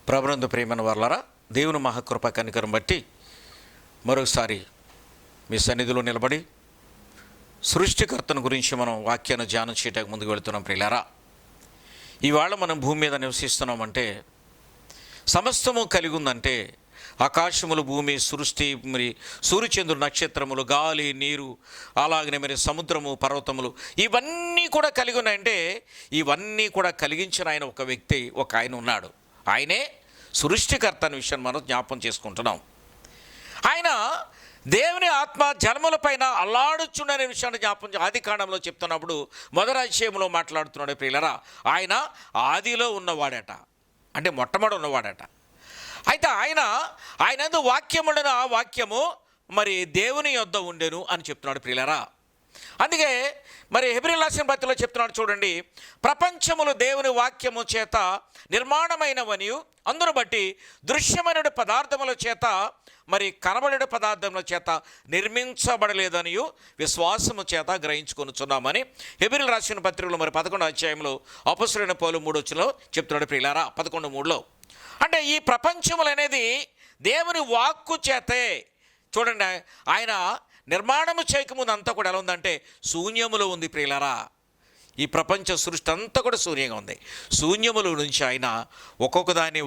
ప్రభునందు ప్రియమైన వారలారా, దేవుని మహాకృప కనికరం బట్టి మరొకసారి మీ సన్నిధిలో నిలబడి సృష్టికర్తను గురించి మనం వాక్యాన్ని ధ్యానం చేయడానికి ముందుకు వెళుతున్నాం. ప్రియులారా, ఇవాళ మనం భూమి మీద నివసిస్తున్నామంటే సమస్తము కలిగి ఉందంటే ఆకాశములు, భూమి, సృష్టి, మరి సూర్యచంద్రుడు, నక్షత్రములు, గాలి, నీరు, అలాగనే మరి సముద్రము, పర్వతములు ఇవన్నీ కూడా కలిగి ఉన్నాయంటే ఇవన్నీ కూడా కలిగించిన ఆయన ఒక వ్యక్తి, ఒక ఆయన ఉన్నాడు. ఆయనే సృష్టికర్త అనే విషయాన్ని మనం జ్ఞాపం చేసుకుంటున్నాం. ఆయన దేవుని ఆత్మ జన్మలపైన అల్లాడుచుండనే విషయాన్ని జ్ఞాపం ఆది కాండంలో చెప్తున్నప్పుడు మొదటి అధ్యాయంలో మాట్లాడుతున్నాడు. ప్రియులరా, ఆయన ఆదిలో ఉన్నవాడట, అంటే మొట్టమొదటి ఉన్నవాడట. అయితే ఆయన వాక్యం ఉండను, ఆ వాక్యము మరి దేవుని యొద్ద ఉండెను అని చెప్తున్నాడు. ప్రియులరా, అందుకే మరి హెబ్రీయులకు రాసిన పత్రికలో చెప్తున్నాడు చూడండి, ప్రపంచములు దేవుని వాక్యము చేత నిర్మాణమైనవనియు అందును బట్టి దృశ్యమైన పదార్థముల చేత మరి కనబడే పదార్థముల చేత నిర్మించబడలేదనియు విశ్వాసము చేత గ్రహించుకొనుచున్నామని హెబ్రీయులకు రాసిన పత్రికలో మరి 11వ అధ్యాయంలో అపొస్తలుడైన పౌలు 3వ వచనంలో చెప్తున్నాడు. ప్రియులారా, 11:3లో అంటే ఈ ప్రపంచములు అనేది దేవుని వాక్కు చేతే. చూడండి, ఆయన నిర్మాణము చేయకముందు అంతా కూడా ఎలా ఉందంటే శూన్యములో ఉంది. ప్రియులారా, ఈ ప్రపంచ సృష్టి అంతా కూడా శూన్యంగా ఉంది. శూన్యముల నుంచి ఆయన ఒక్కొక్క దాన్ని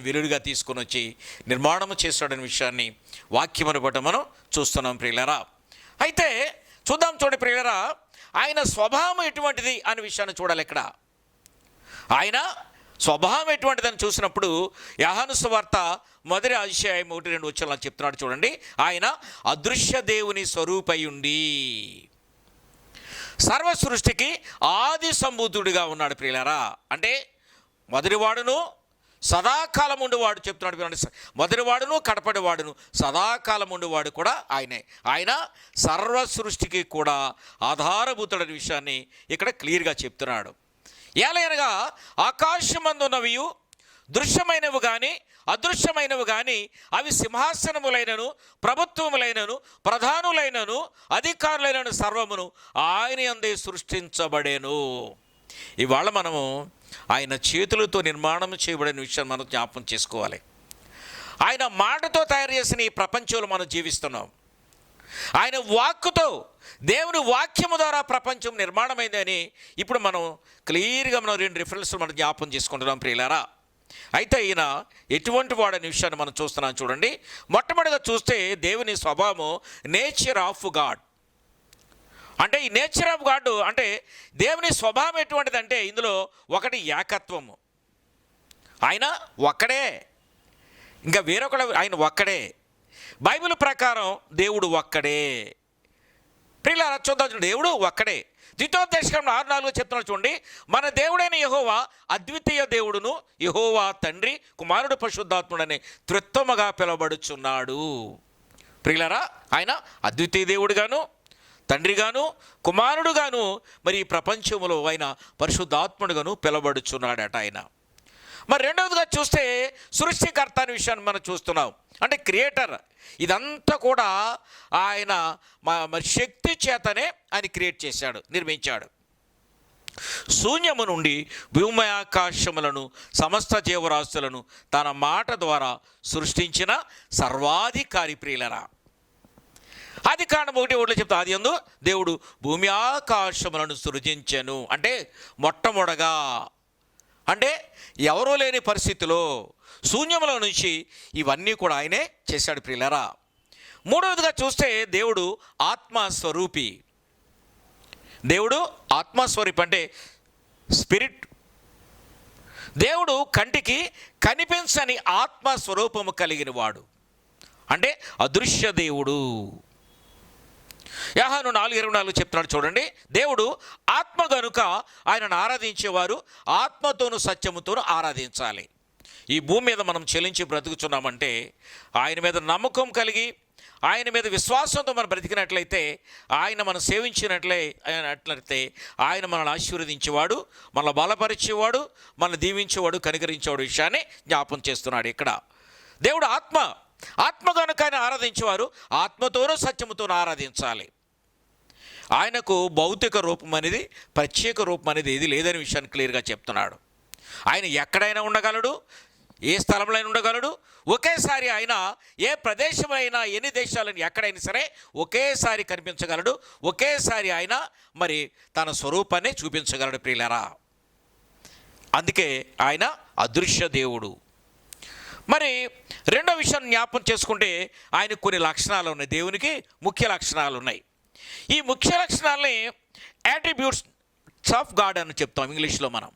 వెలుడుగా తీసుకొని వచ్చి నిర్మాణము చేస్తాడనే విషయాన్ని వాక్యమును బట్టి మనం చూస్తున్నాం. ప్రియులారా, అయితే చూడండి ప్రియులారా, ఆయన స్వభావం ఎటువంటిది అనే విషయాన్ని చూడాలి. ఇక్కడ ఆయన స్వభావం ఎటువంటిదని చూసినప్పుడు యోహాను సువార్త 1వ అధ్యాయం 1-2 వచనాలు చెప్తున్నాడు చూడండి. ఆయన అదృశ్య దేవుని స్వరూపయుండి సర్వ సృష్టికి ఆది సంభూతుడిగా ఉన్నాడు. ప్రియులారా, అంటే మొదటివాడును సదాకాలం ఉండేవాడు చెప్తున్నాడు. మొదటివాడును కడపడివాడును సదాకాలం ఉండేవాడు కూడా ఆయనే. ఆయన సర్వ సృష్టికి కూడా ఆధారభూతుడనే విషయాన్ని ఇక్కడ క్లియర్గా చెప్తున్నాడు. ఏలయనగా ఆకాశమందున్నవి దృశ్యమైనవి కానీ అదృశ్యమైనవి కానీ అవి సింహాసనములైనను ప్రభుత్వములైనను ప్రధానులైనను అధికారులైనను సర్వమును ఆయన యందే సృష్టించబడేను. ఇవాళ మనము ఆయన చేతులతో నిర్మాణం చేయబడిన విషయాన్ని మనం జ్ఞాపకం చేసుకోవాలి. ఆయన మాటతో తయారు చేసిన ఈ ప్రపంచంలో మనం జీవిస్తున్నాం. ఆయన వాక్కుతో, దేవుని వాక్యము ద్వారా ప్రపంచం నిర్మాణమైందని ఇప్పుడు మనం క్లియర్గా మనం 2 రిఫరెన్స్లు మనం జ్ఞాపకం చేసుకుంటున్నాం. ప్రియులారా, అయితే ఈయన ఎటువంటి వాడనే విషయాన్ని మనం చూస్తున్నాం చూడండి. మొట్టమొదటిగా చూస్తే దేవుని స్వభావం నేచర్ ఆఫ్ గాడ్. అంటే ఈ నేచర్ ఆఫ్ గాడ్ అంటే దేవుని స్వభావం ఎటువంటిదంటే ఇందులో ఒకటి ఏకత్వము. ఆయన ఒక్కడే, ఇంకా వేరొకడు, ఆయన ఒక్కడే. బైబిల్ ప్రకారం దేవుడు ఒక్కడే. ప్రియులారా, చూద్దాం చూడండి, దేవుడు ఒక్కడే. ద్వితీయోపదేశకాండం 6:4 చెప్తున్నాడు చూడండి, మన దేవుడైన యెహోవా అద్వితీయ దేవుడును, యెహోవా తండ్రి, కుమారుడు, పరిశుద్ధాత్ముడని త్రిత్వముగా పిలువబడుచున్నాడు. ప్రియులారా, ఆయన అద్వితీయ దేవుడుగాను, తండ్రిగాను, కుమారుడుగాను, మరి ఈ ప్రపంచంలో ఆయన పరిశుద్ధాత్ముడుగాను పిలువబడుచున్నాడట ఆయన. మరి రెండవదిగా చూస్తే సృష్టికర్త అనే విషయాన్ని మనం చూస్తున్నాం. అంటే క్రియేటర్. ఇదంతా కూడా ఆయన మరి శక్తి చేతనే ఆయన క్రియేట్ చేశాడు, నిర్మించాడు. శూన్యము నుండి భూమి ఆకాశములను సమస్త జీవరాశులను తన మాట ద్వారా సృష్టించిన సర్వాధికారి. ప్రియులరా, ఆది కాండం 1:1 చెప్తా, ఆది యందు దేవుడు భూమి ఆకాశములను సృజించెను. అంటే మొట్టమొదటగా, అంటే ఎవరూ లేని పరిస్థితిలో శూన్యముల నుంచి ఇవన్నీ కూడా ఆయనే చేశాడు. ప్రియులరా, మూడవదిగా చూస్తే దేవుడు ఆత్మస్వరూపి. దేవుడు ఆత్మస్వరూపి అంటే స్పిరిట్. దేవుడు కంటికి కనిపించని ఆత్మస్వరూపము కలిగిన వాడు, అంటే అదృశ్య దేవుడు. యోహాను 4:24 చెప్తున్నాడు చూడండి, దేవుడు ఆత్మ గనుక ఆయనను ఆరాధించేవారు ఆత్మతోనూ సత్యముతోనూ ఆరాధించాలి. ఈ భూమి మీద మనం చెల్లించి బ్రతుకుతున్నామంటే ఆయన మీద నమ్మకం కలిగి ఆయన మీద విశ్వాసంతో మనం బ్రతికినట్లయితే, ఆయన మనం సేవించినట్లయితే ఆయన మనల్ని ఆశీర్వదించేవాడు, మనల్ని బలపరిచేవాడు, మనల్ని దీవించేవాడు, కనికరించేవాడు విషయాన్ని జ్ఞాపం చేస్తున్నాడు. ఇక్కడ దేవుడు ఆత్మ కనుక ఆయన ఆరాధించేవారు ఆత్మతోనూ సత్యముతోనూ ఆరాధించాలి. ఆయనకు భౌతిక రూపం అనేది, ప్రత్యేక రూపం అనేది ఏది లేదనే విషయాన్ని క్లియర్గా చెప్తున్నాడు. ఆయన ఎక్కడైనా ఉండగలడు, ఏ స్థలంలో ఉండగలడు. ఒకేసారి ఆయన ఏ ప్రదేశమైనా, ఎన్ని దేశాలను ఎక్కడైనా సరే ఒకేసారి కనిపించగలడు. ఒకేసారి ఆయన మరి తన స్వరూపాన్ని చూపించగలడు ప్రియులారా. అందుకే ఆయన అదృశ్య దేవుడు. మరి రెండో విషయం జ్ఞాపకం చేసుకుంటే ఆయనకు కొన్ని లక్షణాలు ఉన్నాయి. దేవునికి ముఖ్య లక్షణాలు ఉన్నాయి. ఈ ముఖ్య లక్షణాలని యాట్రిబ్యూట్స్ ఆఫ్ గాడ్ అని చెప్తాం ఇంగ్లీష్లో మనం.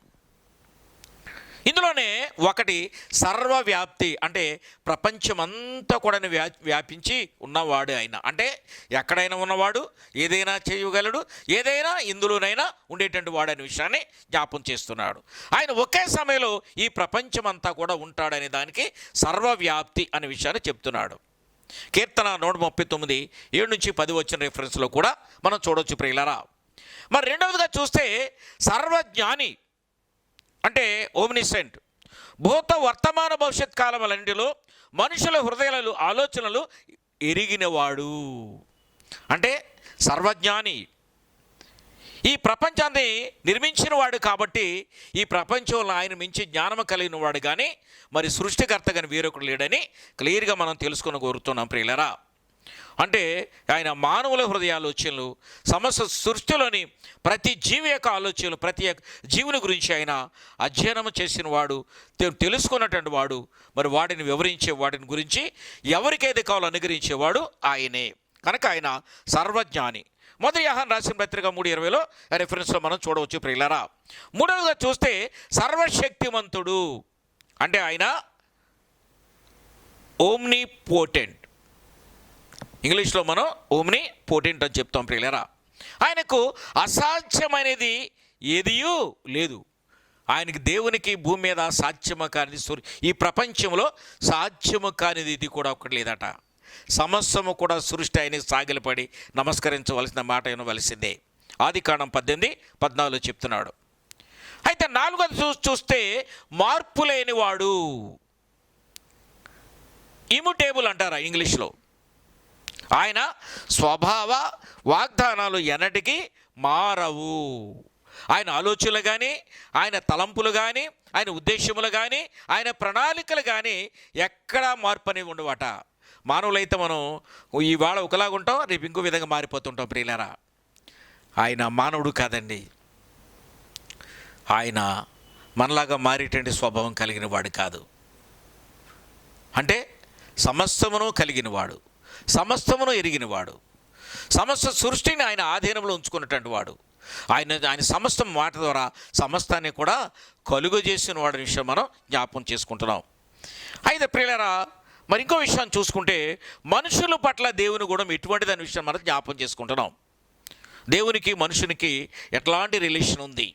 ఇందులోనే ఒకటి సర్వవ్యాప్తి, అంటే ప్రపంచమంతా కూడా వ్యాపించి ఉన్నవాడు ఆయన. అంటే ఎక్కడైనా ఉన్నవాడు, ఏదైనా చేయగలడు, ఏదైనా ఇందులోనైనా ఉండేటువంటి వాడు అనే విషయాన్ని జ్ఞాపం చేస్తున్నాడు. ఆయన ఒకే సమయంలో ఈ ప్రపంచమంతా కూడా ఉంటాడనే దానికి సర్వవ్యాప్తి అనే విషయాన్ని చెప్తున్నాడు. కీర్తన 139 7-10 వచ్చిన రెఫరెన్స్లో కూడా మనం చూడవచ్చు ప్రియులారా. మరి రెండవదిగా చూస్తే సర్వజ్ఞాని, అంటే ఓమ్నిసెంట్, భూత వర్తమాన భవిష్యత్ కాలములన్నిటిలో మనుషుల హృదయాలు ఆలోచనలు ఎరిగినవాడు. అంటే సర్వజ్ఞాని, ఈ ప్రపంచాన్ని నిర్మించిన వాడు కాబట్టి ఈ ప్రపంచంలో ఆయన మించి జ్ఞానం కలిగిన వాడు కానీ మరి సృష్టికర్త కానీ వేరొకడు లేడని క్లియర్గా మనం తెలుసుకొని కోరుతున్నాం ప్రియులరా. అంటే ఆయన మానవుల హృదయ ఆలోచనలు, సమస్త సృష్టిలోని ప్రతి జీవి యొక్క ఆలోచనలు, ప్రతి జీవుని గురించి ఆయన అధ్యయనం చేసిన వాడు, తెలుసుకున్నటువంటి వాడు, మరి వాటిని వివరించే వాటిని గురించి ఎవరికైతే కావాలో అనుగ్రహించేవాడు ఆయనే. కనుక ఆయన సర్వజ్ఞాని. మొదటి యోహాను రాసిన పత్రిక 3:20లో రెఫరెన్స్లో మనం చూడవచ్చు ప్రియులారా. మూడవదిగా చూస్తే సర్వశక్తిమంతుడు, అంటే ఆయన ఓమ్ని పోటెంట్. ఇంగ్లీష్లో మనం ఓమ్ని పోటెంట్ అని చెప్తాం ప్రియులారా. ఆయనకు అసాధ్యమైనది ఏదియూ లేదు. ఆయనకి, దేవునికి భూమి మీద సాధ్యము కానిది, ఈ ప్రపంచంలో సాధ్యము కానిది ఇది కూడా ఒకటి లేదట. సమస్తము కూడా సృష్టి ఆయనకి సాగిలపడి నమస్కరించవలసిన మాట వినవలసిందే. ఆదికాండం 18:14 చెప్తున్నాడు. అయితే నాలుగోది చూస్తే మార్పు లేనివాడు, ఇమ్యూటేబుల్ అంటారా ఇంగ్లీష్లో. ఆయన స్వభావ వాగ్దానాలు ఎన్నటికీ మారవు. ఆయన ఆలోచనలు కానీ, ఆయన తలంపులు కానీ, ఆయన ఉద్దేశములు కానీ, ఆయన ప్రణాళికలు కానీ ఎక్కడా మార్పు అనేవి ఉండవట. మానవులైతే మనం ఇవాళ ఒకలాగా ఉంటాం, రేపు ఇంకో విధంగా మారిపోతుంటాం ప్రియులారా. ఆయన మానవుడు కాదండి. ఆయన మనలాగా మారేటువంటి స్వభావం కలిగిన వాడు కాదు. అంటే సమస్తమును కలిగినవాడు, సమస్తమును ఎరిగినవాడు, సమస్త సృష్టిని ఆయన ఆధీనంలో ఉంచుకున్నటువంటి వాడు. ఆయన సమస్తం మాట ద్వారా సమస్తాన్ని కూడా కలుగజేసిన వాడి విషయం మనం జ్ఞాపకం చేసుకుంటున్నాం. అయితే ప్రియులారా, మరి ఇంకో విషయం చూసుకుంటే మనుషుల పట్ల దేవుని గుణం ఎటువంటిది అనే విషయం మనం జ్ఞాపకం చేసుకుంటున్నాం. దేవునికి మనుషునికి ఎట్లాంటి రిలేషన్ ఉంది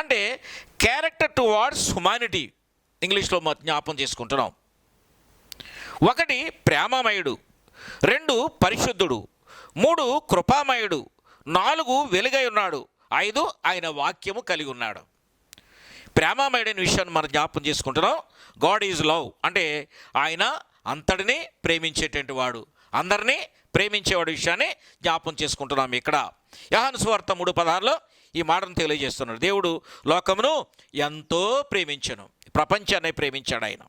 అంటే క్యారెక్టర్ టువార్డ్స్ హ్యుమానిటీ ఇంగ్లీష్లో జ్ఞాపకం చేసుకుంటున్నాం. 1 ప్రేమమయుడు, 2 పరిశుద్ధుడు, 3 కృపామయుడు, 4 వెలుగై ఉన్నాడు, 5 ఆయన వాక్యము కలిగి ఉన్నాడు. ప్రేమమయుడైన విషయాన్ని మనం జ్ఞాపకం చేసుకుంటున్నాం. గాడ్ ఈజ్ లవ్, అంటే ఆయన అంతటినీ ప్రేమించేటువంటి వాడు, అందరినీ ప్రేమించేవాడు విషయాన్ని జ్ఞాపకం చేసుకుంటున్నాం. ఇక్కడ యోహాను సువార్త 3:16లో ఈ మాటను తెలియజేస్తున్నాడు. దేవుడు లోకమును ఎంతో ప్రేమించెను, ప్రపంచాన్ని ప్రేమించాడు ఆయన.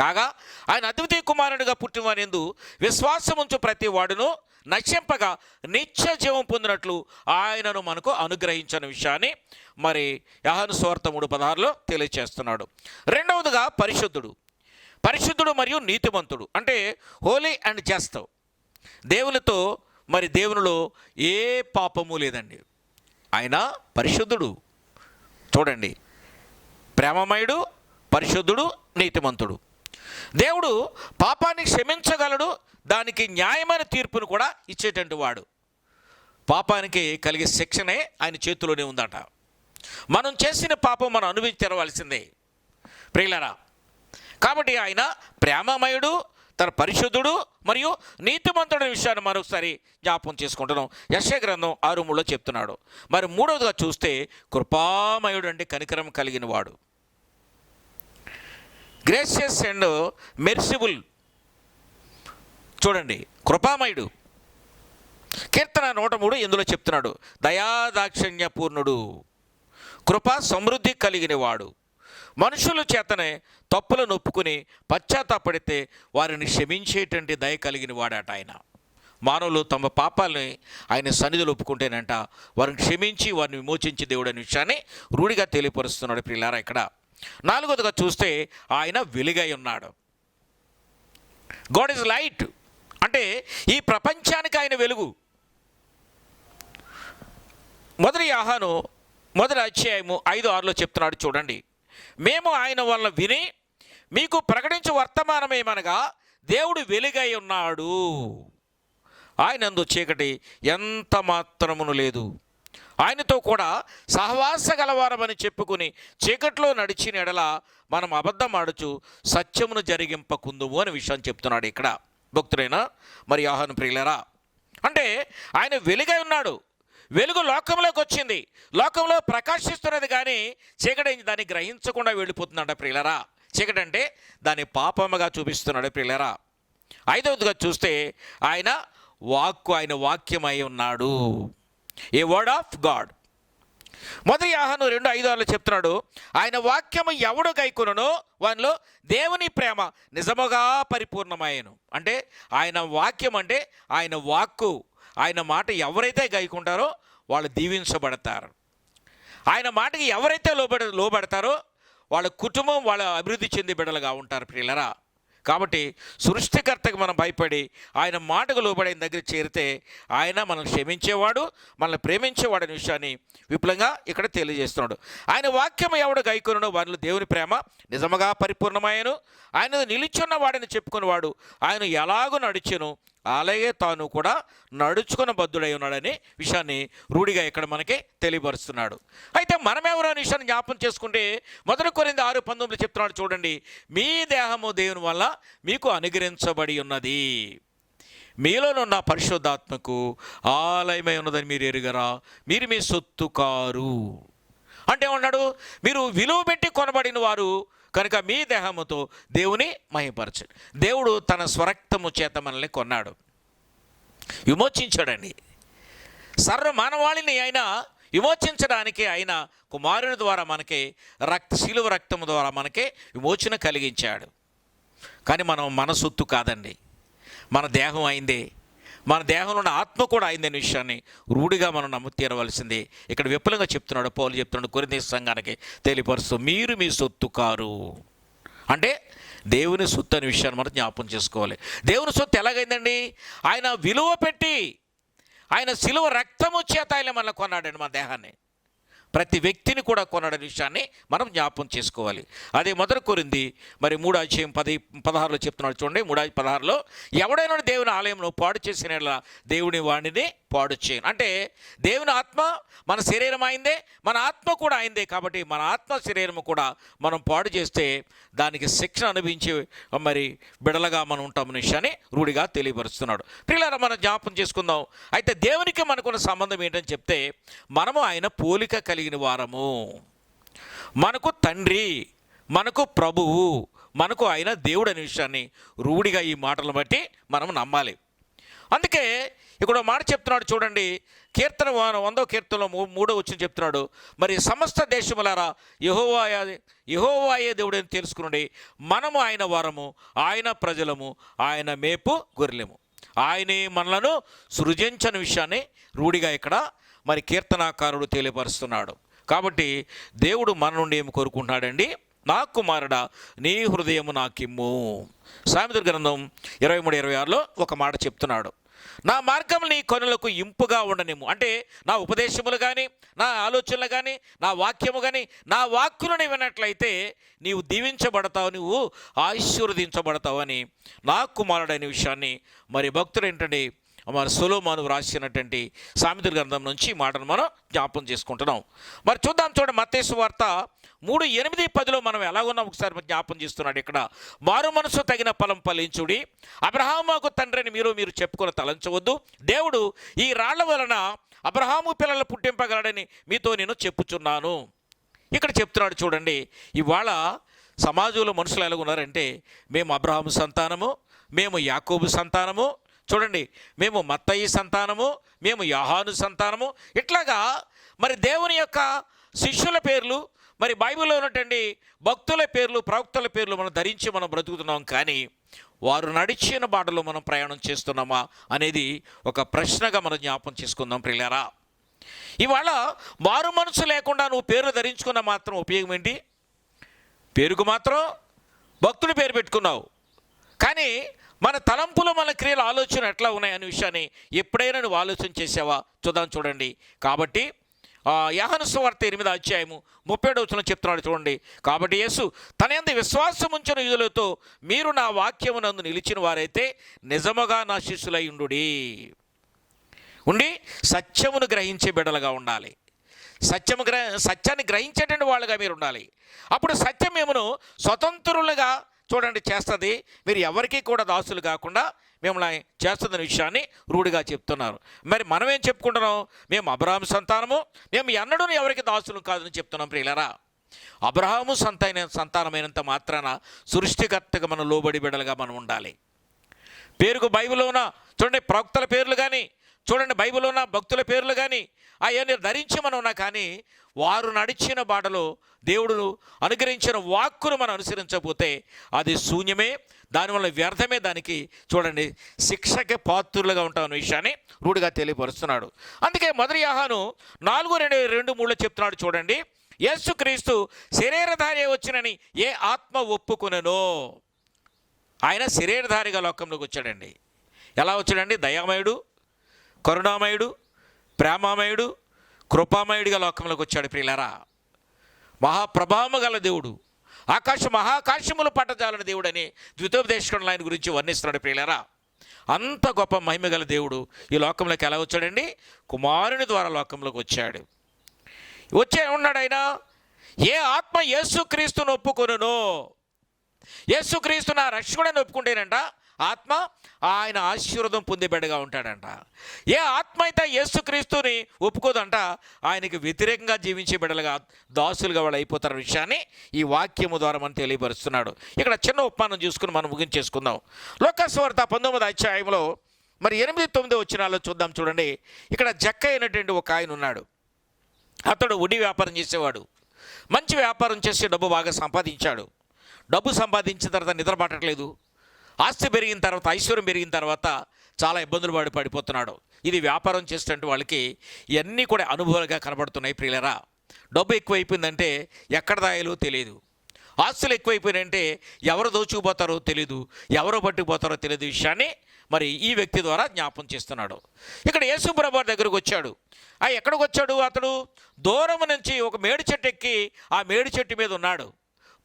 కాగా ఆయన అద్వితీయ కుమారునిగా పుట్టినవానియందు విశ్వాసముంచు ప్రతి వాడును నశింపగా నిత్య జీవం పొందినట్లు ఆయనను మనకు అనుగ్రహించిన విషయాన్ని మరి యోహాను సువార్త 3:16లో తెలియజేస్తున్నాడు. రెండవదిగా పరిశుద్ధుడు మరియు నీతిమంతుడు, అంటే హోలీ అండ్ జస్ట్. దేవునితో మరి దేవునిలో ఏ పాపము లేదండి. ఆయన పరిశుద్ధుడు. చూడండి, ప్రేమమయుడు, పరిశుద్ధుడు, నీతిమంతుడు. దేవుడు పాపాన్ని క్షమించగలడు, దానికి న్యాయమైన తీర్పును కూడా ఇచ్చేటువంటి వాడు. పాపానికి కలిగే శిక్షనే ఆయన చేతిలోనే ఉందట. మనం చేసిన పాపం మనం అనుభవించి తెరవలసిందే ప్రియులారా. కాబట్టి ఆయన ప్రేమమయుడు, తన పరిశుద్ధుడు మరియు నీతిమంతుడి విషయాన్ని మరొకసారి జ్ఞాపకం చేసుకుంటున్నాం. యెషయా గ్రంథం 6:3లో చెప్తున్నాడు. మరి మూడవదిగా చూస్తే కృపామయుడు, అంటే కనికరం కలిగిన వాడు. గ్రేషియస్ అండ్ మెర్సిబుల్, చూడండి, కృపామయుడు. కీర్తన 103 ఇందులో చెప్తున్నాడు, దయాదాక్షిణ్య పూర్ణుడు, కృపా సమృద్ధి కలిగిన వాడు, మనుషుల చేతనే తప్పులను ఒప్పుకుని పశ్చాత్తాపడితే వారిని క్షమించేటువంటి దయ కలిగిన వాడట ఆయన. మానవులు తమ పాపాలని ఆయన సన్నిధిలో ఒప్పుకుంటేనంట వారిని క్షమించి వారిని విమోచించి దేవుడు అనే విషయాన్ని రూఢిగా తెలియపరుస్తున్నాడు ప్రియులారా. ఇక్కడ 4వదిగా చూస్తే ఆయన వెలుగై ఉన్నాడు. గాడ్ ఈజ్ లైట్ అంటే ఈ ప్రపంచానికి ఆయన వెలుగు. మొదటి యోహాను 1:5-6 చెప్తున్నాడు చూడండి. మేము ఆయన వల్ల విని మీకు ప్రకటించే వర్తమానమేమనగా దేవుడు వెలుగై ఉన్నాడు, ఆయనందు చీకటి ఎంత మాత్రమును లేదు. ఆయనతో కూడా సహవాస గలవారమని చెప్పుకుని చీకట్లో నడిచిన ఎడల మనం అబద్ధం ఆడుచు సత్యమును జరిగింపకుందుము అనే విషయం చెప్తున్నాడు ఇక్కడ భక్తుడైన మరి యోహాను ప్రియులారా. అంటే ఆయన వెలుగై ఉన్నాడు. వెలుగు లోకంలోకి వచ్చింది, లోకంలో ప్రకాశిస్తున్నది, కానీ చీకటి దాన్ని గ్రహించకుండా వెళ్ళిపోతుందంట ప్రియులారా. చీకటి అంటే దాన్ని పాపముగా చూపిస్తున్నాడు ప్రియులారా. 5వదిగా చూస్తే ఆయన వాక్కు, ఆయన వాక్యమై ఉన్నాడు, ఏ వర్డ్ ఆఫ్ గాడ్. మొదటి యోహాను 2:5-6 చెప్తున్నాడు, ఆయన వాక్యము ఎవడు గైకొనునో వానిలో దేవుని ప్రేమ నిజముగా పరిపూర్ణమయ్యను. అంటే ఆయన వాక్యం అంటే ఆయన వాక్కు, ఆయన మాట ఎవరైతే గైకుంటారో వాళ్ళు దీవించబడతారు. ఆయన మాటకి ఎవరైతే లోబడతారో వాళ్ళ కుటుంబం వాళ్ళ అభివృద్ధి చెంది బిడ్డలుగా ఉంటారు ప్రియులరా. కాబట్టి సృష్టికర్తకు మనం భయపడి ఆయన మాటకు లోబడిన దగ్గర చేరితే ఆయన మనల్ని క్షమించేవాడు, మనల్ని ప్రేమించేవాడు అనే విషయాన్ని విపులంగా ఇక్కడ తెలియజేస్తున్నాడు. ఆయన వాక్యం ఎవడు గైకొనునో వారిలో దేవుని ప్రేమ నిజముగా పరిపూర్ణమయ్యను. ఆయన నిలుచున్న వాడిని చెప్పుకునేవాడు ఆయన ఎలాగో నడిచెను అలాగే తాను కూడా నడుచుకున్న బద్ధుడై ఉన్నాడనే విషయాన్ని రూఢిగా ఇక్కడ మనకి తెలియపరుస్తున్నాడు. అయితే మనమెవరో అనే విషయాన్ని జ్ఞాపం చేసుకుంటే 1 కొరింథీ 6:19 చెప్తున్నాడు చూడండి, మీ దేహము దేవుని వల్ల మీకు అనుగ్రహించబడి ఉన్నది, మీలోనున్న పరిశుద్ధాత్మకు ఆలయమై ఉన్నదని మీరు ఎరుగరా, మీరు మీ సొత్తు కారు. అంటే ఏమన్నాడు, మీరు విలువ పెట్టి కొనబడిన వారు కనుక మీ దేహముతో దేవుని మహిమపరచండి. దేవుడు తన స్వరక్తము చేత మనల్ని కొన్నాడు, విమోచించాడండి. సర్వ మానవాళిని ఆయన విమోచించడానికి ఆయన కుమారుని ద్వారా మనకి శిలువ రక్తము ద్వారా మనకి విమోచన కలిగించాడు. కానీ మనం మన సొత్తు కాదండి, మన దేహం అయిందే, మన దేహంలో ఉన్న ఆత్మ కూడా అయిందనే విషయాన్ని రూఢిగా మనం తీరవలసింది. ఇక్కడ విపులంగా చెప్తున్నాడు పౌలు, చెప్తున్నాడు కొరింథీ సంఘానికి తెలియపరుస్తూ, మీరు మీ సొత్తు కారు. అంటే దేవుని సొత్తు అనే విషయాన్ని మనం జ్ఞాపకం చేసుకోవాలి. దేవుని సొత్తు ఎలాగైందండి, ఆయన విలువ పెట్టి ఆయన శిలువ రక్తము చేత ఆయన మనల్ని కొన్నాడండి. మన దేహాన్ని, ప్రతి వ్యక్తిని కూడా కొన్నాడనే విషయాన్ని మనం జ్ఞాపకం చేసుకోవాలి. అదే 1 కొరింథీ 3:10-16 చెప్తున్నాడు చూడండి. 3:16 ఎవడైనా దేవుని ఆలయంలో పాడు చేసిన దేవుని వాణిని పాడు చేయను. అంటే దేవుని ఆత్మ మన శరీరం అయిందే, మన ఆత్మ కూడా అయిందే. కాబట్టి మన ఆత్మ శరీరము కూడా మనం పాడు చేస్తే దానికి శిక్షణ అనుభవించి మరి బిడలగా మనం ఉంటామనే విషయాన్ని రూఢిగా తెలియపరుస్తున్నాడు. ప్రియులారా, మనం జ్ఞాపకం చేసుకుందాం. అయితే దేవునికి మనకున్న సంబంధం ఏంటని చెప్తే, మనము ఆయన పోలిక కలిగిన వారము, మనకు తండ్రి, మనకు ప్రభువు, మనకు ఆయన దేవుడు అనే విషయాన్ని రూఢిగా ఈ మాటలను బట్టి మనం నమ్మాలి. అందుకే ఇక్కడ మాట చెప్తున్నాడు చూడండి, కీర్తన 100వ కీర్తనలో 3వ వచనం చెప్తున్నాడు, మరి సమస్త దేశములారా యెహోవాయే దేవుడని తెలుసుకునండి, మనము ఆయన వారము, ఆయన ప్రజలము, ఆయన మేపు గొర్రెలము. ఆయనే మనలను సృజించని విషయాన్ని రూఢిగా ఇక్కడ మరి కీర్తనాకారుడు తెలియపరుస్తున్నాడు. కాబట్టి దేవుడు మన నుండి ఏమి కోరుకుంటున్నాడండి, నా కుమారుడా నీ హృదయము నాకిమ్ము. సామెతల గ్రంథం 23:26 ఒక మాట చెప్తున్నాడు, నా మార్గం నీ కనులకు ఇంపుగా ఉండనిమ్ము. అంటే నా ఉపదేశములు కానీ, నా ఆలోచనలు కానీ, నా వాక్యము కానీ, నా వాక్కులను విన్నట్లయితే నీవు దీవించబడతావు, నువ్వు ఆశీర్వదించబడతావు అని నా కుమారుడు అనే విషయాన్ని మరి భక్తుడు ఏంటంటే మన సొలొమోను రాసినటువంటి సామెతల గ్రంథం నుంచి మాటను మనం జ్ఞాపకం చేసుకుంటున్నాం. మరి చూడండి మత్తయి సువార్త 3:8-10 మనం ఎలాగున్నాం ఒకసారి జ్ఞాపకం చేస్తున్నాడు. ఇక్కడ మారు మనసు తగిన ఫలం ఫలించుడి, అబ్రహాముకు తండ్రిని మీరు చెప్పుకొని తలంచవద్దు, దేవుడు ఈ రాళ్ల వలన అబ్రహాము పిల్లలు పుట్టింపగలడని మీతో నేను చెప్పుచున్నాను. ఇక్కడ చెప్తున్నాడు చూడండి, ఇవాళ సమాజంలో మనుషులు ఎలాగున్నారంటే, మేము అబ్రహాము సంతానము, మేము యాకోబు సంతానము, చూడండి మేము మత్తయి సంతానము, మేము యోహాను సంతానము, ఇట్లాగా మరి దేవుని యొక్క శిష్యుల పేర్లు మరి బైబిల్లో ఉన్నటువంటి భక్తుల పేర్లు, ప్రవక్తల పేర్లు మనం ధరించి మనం బ్రతుకుతున్నాం, కానీ వారు నడిచిన బాటలో మనం ప్రయాణం చేస్తున్నామా అనేది ఒక ప్రశ్నగా మనం జ్ఞాపం చేసుకుందాం ప్రియులారా. ఇవాళ మారు మనసు లేకుండా నువ్వు పేరు ధరించుకున్న మాత్రం ఉపయోగం ఏంటి? పేరుకు మాత్రం భక్తుడి పేరు పెట్టుకున్నావు, కానీ మన తలంపులు, మన క్రియల ఆలోచన ఎట్లా ఉన్నాయి అనే విషయాన్ని ఎప్పుడైనా నువ్వు ఆలోచన చేసావా? చూడండి. కాబట్టి యోహాను సువార్త 8:37 చెప్తున్నాడు చూడండి. కాబట్టి యేసు తన యందు విశ్వాసం ఉంచిన యూదులతో, మీరు నా వాక్యమునందు నిలిచిన వారైతే నిజముగా నా శిష్యులై ఉండి సత్యమును గ్రహించే బిడ్డలుగా ఉండాలి. సత్యాన్ని గ్రహించేటువంటి వాళ్ళుగా మీరు ఉండాలి. అప్పుడు సత్యం ఏమును స్వతంత్రులుగా చేస్తుంది. మీరు ఎవరికి కూడా దాసులు కాకుండా మిమ్మల్ని చేస్తుందనే విషయాన్ని రూఢిగా చెప్తున్నారు. మరి మనం ఏం చెప్పుకుంటున్నాం? మేము అబ్రహాము సంతానము, మేము ఎన్నడూ ఎవరికి దాసులు కాదని చెప్తున్నాం ప్రియులారా. అబ్రహాము సంతానమైనంత మాత్రాన సృష్టికర్తగా మనం లోబడి బిడ్డలుగా మనం ఉండాలి. పేరుకు బైబిల్లో ఉన్న ప్రవక్తల పేర్లు కానీ, బైబిల్లో ఉన్న భక్తుల పేర్లు కానీ అవన్నీ ధరించి మనం ఉన్నా, కానీ వారు నడిచిన బాటలో దేవుడు అనుగ్రహించిన వాక్కును మనం అనుసరించకపోతే అది శూన్యమే, దానివల్ల వ్యర్థమే. దానికి శిక్షకే పాత్రులుగా ఉంటామన్న విషయాన్ని రూఢిగా తెలియపరుస్తున్నాడు. అందుకే మొదటి యోహాను 4:2-3 చెప్తున్నాడు చూడండి. యేసుక్రీస్తు శరీరధారి వచ్చినని ఏ ఆత్మ ఒప్పుకొనెనో, ఆయన శరీరధారిగా లోకంలోకి వచ్చాడండి. ఎలా వచ్చాడండి? దయామయుడు, కరుణామయుడు, ప్రేమామయుడు, కృపామయుడిగా లోకంలోకి వచ్చాడు ప్రియులారా. మహాప్రభావము గల దేవుడు, మహాకాశములు పట్టజాలని దేవుడు అని ద్వితోపదేశకుడు ఆయన గురించి వర్ణిస్తున్నాడు ప్రియులారా. అంత గొప్ప మహిమ గల దేవుడు ఈ లోకంలోకి ఎలా వచ్చాడండి? కుమారుని ద్వారా లోకంలోకి వచ్చాడు. ఉన్నాడు ఆయన. ఏ ఆత్మ యేసుక్రీస్తును ఒప్పుకొనునో, యేసుక్రీస్తు నా రక్షకుడని ఒప్పుకుంటేనంట ఆత్మ ఆయన ఆశీర్వాదం పొందే బిడ్డగా ఉంటాడంట. ఏ ఆత్మ అయితే యేసుక్రీస్తుని ఒప్పుకోదంట ఆయనకి వ్యతిరేకంగా జీవించే బిడ్డలుగా, దాసులుగా వాళ్ళు అయిపోతారు విషయాన్ని ఈ వాక్యము ద్వారా మనం తెలియపరుస్తున్నాడు. ఇక్కడ చిన్న ఉపమానం చూసుకుని మనం ముగించేసుకుందాం. లోకాసు వార్త 19వ అధ్యాయంలో మరి 8-9 చూద్దాం చూడండి. ఇక్కడ జక్క అయినటువంటి ఒక ఆయన ఉన్నాడు. అతడు వడ్డీ వ్యాపారం చేసేవాడు. మంచి వ్యాపారం చేసి డబ్బు బాగా సంపాదించాడు. డబ్బు సంపాదించిన తర్వాత నిద్ర పట్టట్లేదు. ఆస్తి పెరిగిన తర్వాత, ఐశ్వర్యం పెరిగిన తర్వాత చాలా ఇబ్బందులు పడిపోతున్నాడు. ఇది వ్యాపారం చేసేటువంటి వాళ్ళకి ఇవన్నీ కూడా అనుభవాలుగా కనబడుతున్నాయి ప్రియులరా. డబ్బు ఎక్కువైపోయిందంటే ఎక్కడ దాయాలో తెలియదు. ఆస్తులు ఎక్కువైపోయినాయంటే ఎవరు దోచుకుపోతారో తెలియదు, ఎవరు పట్టుకుపోతారో తెలియదు విషయాన్ని మరి ఈ వ్యక్తి ద్వారా జ్ఞాపం చేస్తున్నాడు. ఇక్కడ యేసు ప్రభువు దగ్గరకు వచ్చాడు. ఎక్కడికి వచ్చాడు? అతడు దూరం నుంచి ఒక మేడి చెట్టు ఎక్కి ఆ మేడి చెట్టు మీద ఉన్నాడు.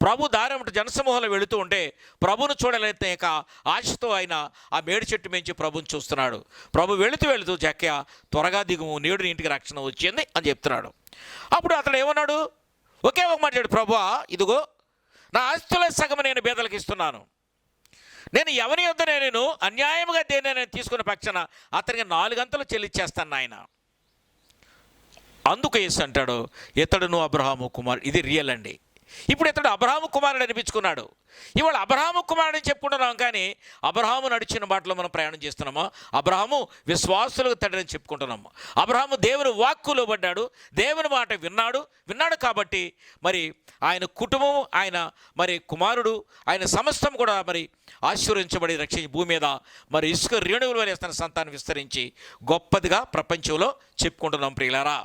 ప్రభు దారి జనసమూహంలో వెళుతూ ఉంటే ప్రభును చూడలేక ఆశతో ఆయన ఆ మేడి చెట్టు మించి ప్రభుని చూస్తున్నాడు. ప్రభు వెళుతూ జక్కయ్య త్వరగా దిగుము, నేడు ఇంటికి రక్షణ వచ్చింది అని చెప్తున్నాడు. అప్పుడు అతడు ఏమన్నాడు? ఒకే ఒక మాట్లాడు, ప్రభువా ఇదిగో నా ఆస్తుల సగం నేను బేదలకు ఇస్తున్నాను. నేను ఎవరి యొద్ద నేను అన్యాయంగా దేని నేను తీసుకున్న పక్షాన అతనికి 4 గంటలు చెల్లించేస్తాను ఆయన. అందుకు యేసు అంటాడు, ఇతడును అబ్రహాము కుమారుడు. ఇది రియల్ అండి. ఇప్పుడు ఇతడు అబ్రహాము కుమారుడు అనిపించుకున్నాడు. ఇవాళ అబ్రహాము కుమారుడు చెప్పుకుంటున్నాం, కానీ అబ్రహాము నడిచిన బాటలో మనం ప్రయాణం చేస్తున్నాము. అబ్రహాము విశ్వాసులకు తండ్రిని చెప్పుకుంటున్నాము. అబ్రహాము దేవుని వాక్కు లోబడ్డాడు, దేవుని మాట విన్నాడు కాబట్టి మరి ఆయన కుటుంబం, ఆయన మరి కుమారుడు, ఆయన సమస్తం కూడా మరి ఆశీర్వదించబడి రక్షించి భూమి మీద మరి ఇసుక రేణువులు వేస్తున్న సంతానం విస్తరించి గొప్పదిగా ప్రపంచంలో చెప్పుకుంటున్నాం ప్రియులారా.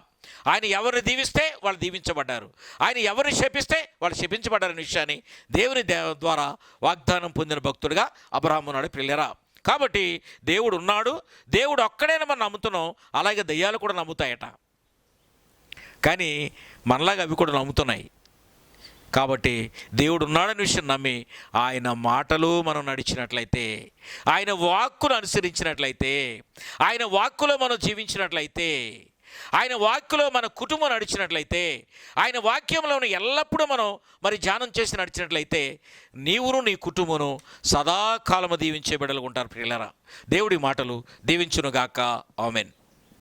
ఆయన ఎవరిని దీవిస్తే వాళ్ళు దీవించబడ్డారు, ఆయన ఎవరిని శపిస్తే వాళ్ళు శపించబడ్డారనే విషయాన్ని దేవుని ద్వారా వాగ్దానం పొందిన భక్తుడిగా అబ్రహాము ఉన్నాడు ప్రియులారా. కాబట్టి దేవుడు ఉన్నాడు, దేవుడు ఒక్కడైనా మనం నమ్ముతున్నాం. అలాగే దయ్యాలు కూడా నమ్ముతాయట, కానీ మనలాగా అవి కూడా నమ్ముతున్నాయి. కాబట్టి దేవుడు ఉన్నాడని విషయం నమ్మి ఆయన మాటలు మనం నడిచినట్లయితే, ఆయన వాక్కును అనుసరించినట్లయితే, ఆయన వాక్కులో మనం జీవించినట్లయితే, ఆయన వాక్యలో మన కుటుంబం నడిచినట్లయితే, ఆయన వాక్యంలోని ఎల్లప్పుడూ మనం మరి ధ్యానం చేసి నడిచినట్లయితే నీవును నీ కుటుంబమును సదాకాలము దీవించే బిడ్డలుగా ఉంటారు ప్రియులారా. దేవుడి మాటలు దీవించునుగాక. ఆమేన్.